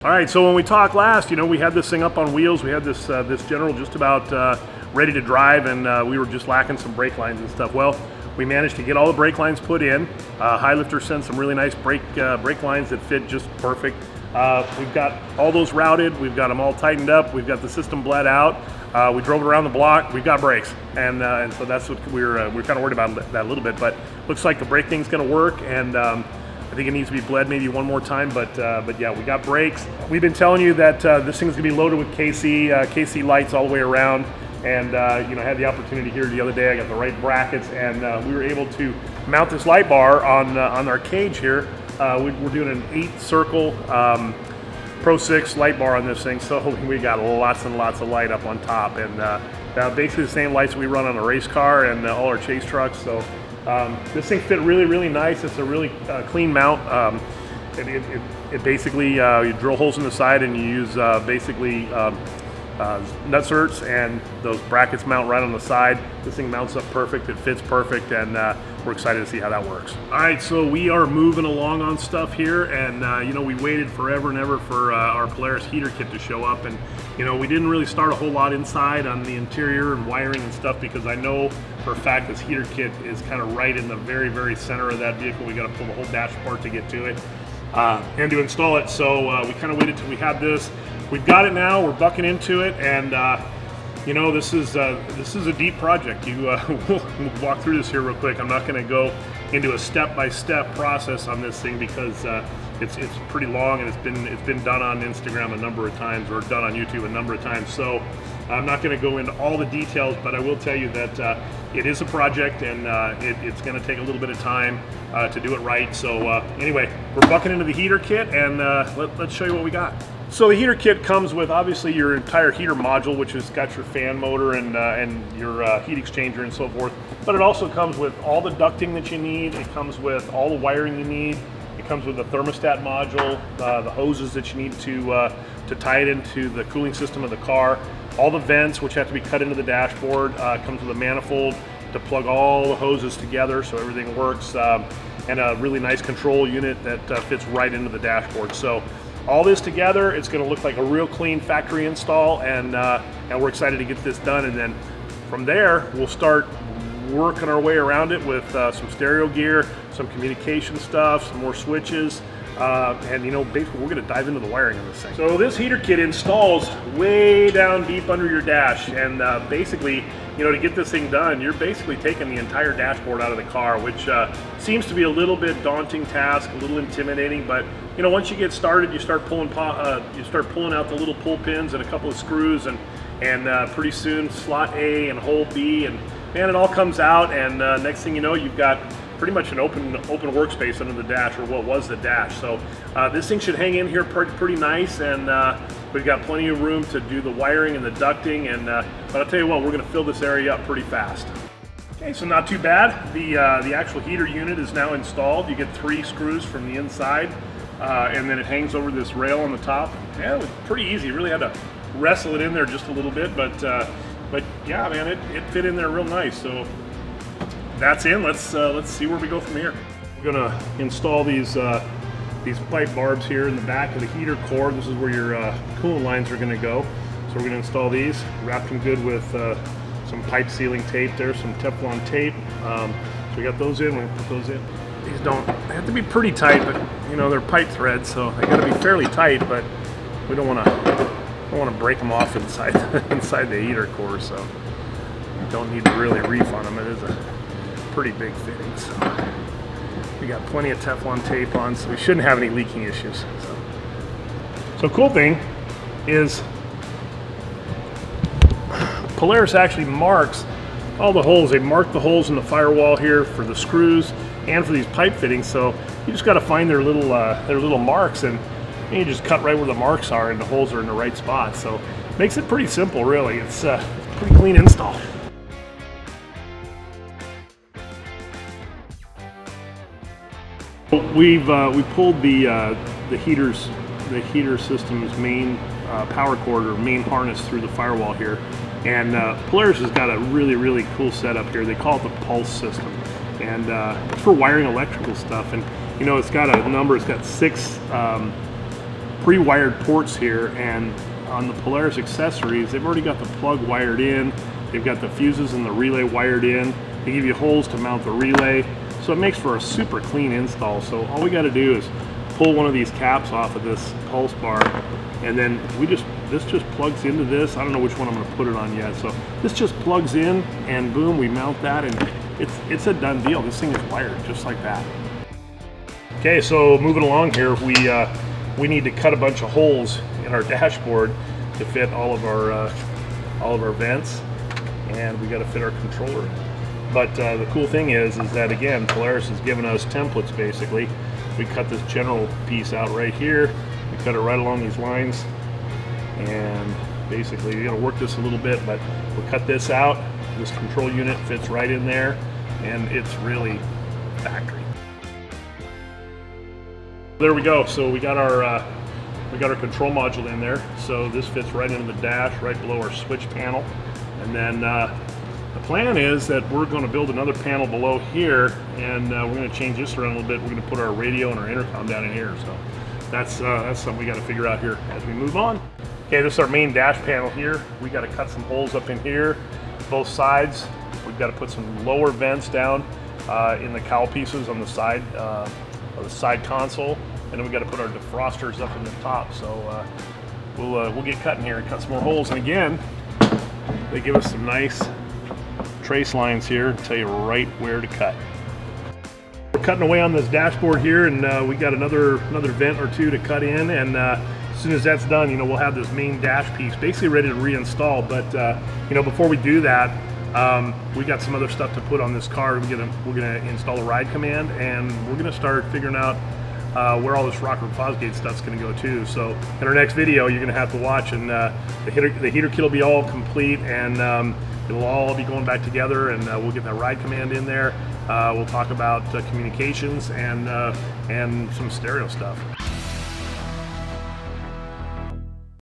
All right, so when we talked last, we had this thing up on wheels. We had this this General just about ready to drive, and we were just lacking some brake lines and stuff. Well, we managed to get all the brake lines put in. High Lifter sent some really nice brake lines that fit just perfect. We've got all those routed. We've got them all tightened up. We've got the system bled out. We drove it around the block. We've got brakes, and so that's what we're kind of worried about that a little bit. But looks like the brake thing's going to work, and I think it needs to be bled maybe one more time, but yeah, we got brakes. We've been telling you that this thing's gonna be loaded with KC lights all the way around, and I had the opportunity here the other day. I got the right brackets, and we were able to mount this light bar on our cage here. We're doing an 8-circle Pro 6 light bar on this thing, so we got lots and lots of light up on top, and basically the same lights we run on a race car and all our chase trucks. So this thing fit really, really nice. It's a really clean mount. It basically, you drill holes in the side and you use basically nutserts, and those brackets mount right on the side. This thing mounts up perfect. It fits perfect, and we're excited to see how that works. All right, so we are moving along on stuff here, and we waited forever and ever for our Polaris Heater Kit to show up, and we didn't really start a whole lot inside on the interior and wiring and stuff, because I know for a fact this heater kit is kind of right in the very, very center of that vehicle. We got to pull the whole dash apart to get to it and to install it. So we kind of waited till we had this. We've got it now. We're bucking into it, and this is a deep project. We'll walk through this here real quick. I'm not going to go into a step-by-step process on this thing, because it's pretty long, and it's been done on Instagram a number of times, or done on YouTube a number of times. So I'm not going to go into all the details, but I will tell you that it is a project, and it's going to take a little bit of time to do it right. So anyway, we're bucking into the heater kit, and let's show you what we got. So the heater kit comes with obviously your entire heater module, which has got your fan motor and your heat exchanger and so forth. But it also comes with all the ducting that you need. It comes with all the wiring you need. It comes with the thermostat module, the hoses that you need to tie it into the cooling system of the car. All the vents, which have to be cut into the dashboard, comes with a manifold to plug all the hoses together so everything works, and a really nice control unit that fits right into the dashboard. So all this together, it's going to look like a real clean factory install, and we're excited to get this done. And then from there, we'll start working our way around it with some stereo gear, some communication stuff, some more switches, and basically we're going to dive into the wiring of this thing. So this heater kit installs way down deep under your dash, and basically, to get this thing done, you're basically taking the entire dashboard out of the car, which seems to be a little bit daunting task, a little intimidating, but once you get started, you start pulling out the little pull pins and a couple of screws, and pretty soon slot A and hole B, and man, it all comes out, and next thing you know, you've got pretty much an open workspace under the dash, or what was the dash. So this thing should hang in here pretty nice, and we've got plenty of room to do the wiring and the ducting, and but I'll tell you what, we're going to fill this area up pretty fast. Okay, so not too bad. The actual heater unit is now installed. You get 3 screws from the inside, and then it hangs over this rail on the top. Yeah, it was pretty easy. Really had to wrestle it in there just a little bit, but yeah, man, it fit in there real nice. So that's in. Let's see where we go from here. We're gonna install these pipe barbs here in the back of the heater core. This is where your coolant lines are gonna go. So we're gonna install these, wrap them good with some pipe sealing tape there, some Teflon tape. So we got those in. We're gonna put those in. These they have to be pretty tight, but they're pipe threads, so they gotta be fairly tight. But we don't want to break them off inside the heater core, so you don't need to really reef on them. It is a pretty big fitting, so we got plenty of Teflon tape on, so we shouldn't have any leaking issues. So cool thing is Polaris actually marks all the holes. They mark the holes in the firewall here for the screws and for these pipe fittings, so you just got to find their little marks, and you just cut right where the marks are, and the holes are in the right spot. So it makes it pretty simple, really. It's a pretty clean install. We pulled the heater system's main power cord, or main harness, through the firewall here, and Polaris has got a really cool setup here. They call it the pulse system, and it's for wiring electrical stuff. And it's got a number. It's got 6 pre-wired ports here, and on the Polaris accessories, they've already got the plug wired in. They've got the fuses and the relay wired in. They give you holes to mount the relay. So it makes for a super clean install. So all we got to do is pull one of these caps off of this pulse bar, and then this just plugs into this. I don't know which one I'm going to put it on yet. So this just plugs in, and boom, we mount that, and it's a done deal. This thing is wired just like that. Okay, so moving along here, we need to cut a bunch of holes in our dashboard to fit all of our vents, and we got to fit our controller in. But the cool thing is that, again, Polaris has given us templates. Basically, we cut this general piece out right here. We cut it right along these lines, and basically you're gonna work this a little bit, but we'll cut this out. This control unit fits right in there, and it's really factory. There we go. So we got our control module in there. So this fits right into the dash, right below our switch panel, and then the plan is that we're going to build another panel below here, and we're going to change this around a little bit. We're going to put our radio and our intercom down in here. So that's something we got to figure out here as we move on. Okay, this is our main dash panel here. We got to cut some holes up in here, both sides. We've got to put some lower vents down in the cowl pieces on the side of the side console, and then we got to put our defrosters up in the top. So we'll get cutting here and cut some more holes. And again, they give us some nice trace lines here and tell you right where to cut. We're cutting away on this dashboard here, and we got another vent or two to cut in, and as soon as that's done, we'll have this main dash piece basically ready to reinstall. But before we do that, we got some other stuff to put on this car. We're gonna install a ride command, and we're gonna start figuring out where all this rocker and Fosgate stuff's going to go too. So in our next video, you're going to have to watch, and the heater kit will be all complete, and it'll all be going back together, and we'll get that ride command in there. We'll talk about communications and some stereo stuff.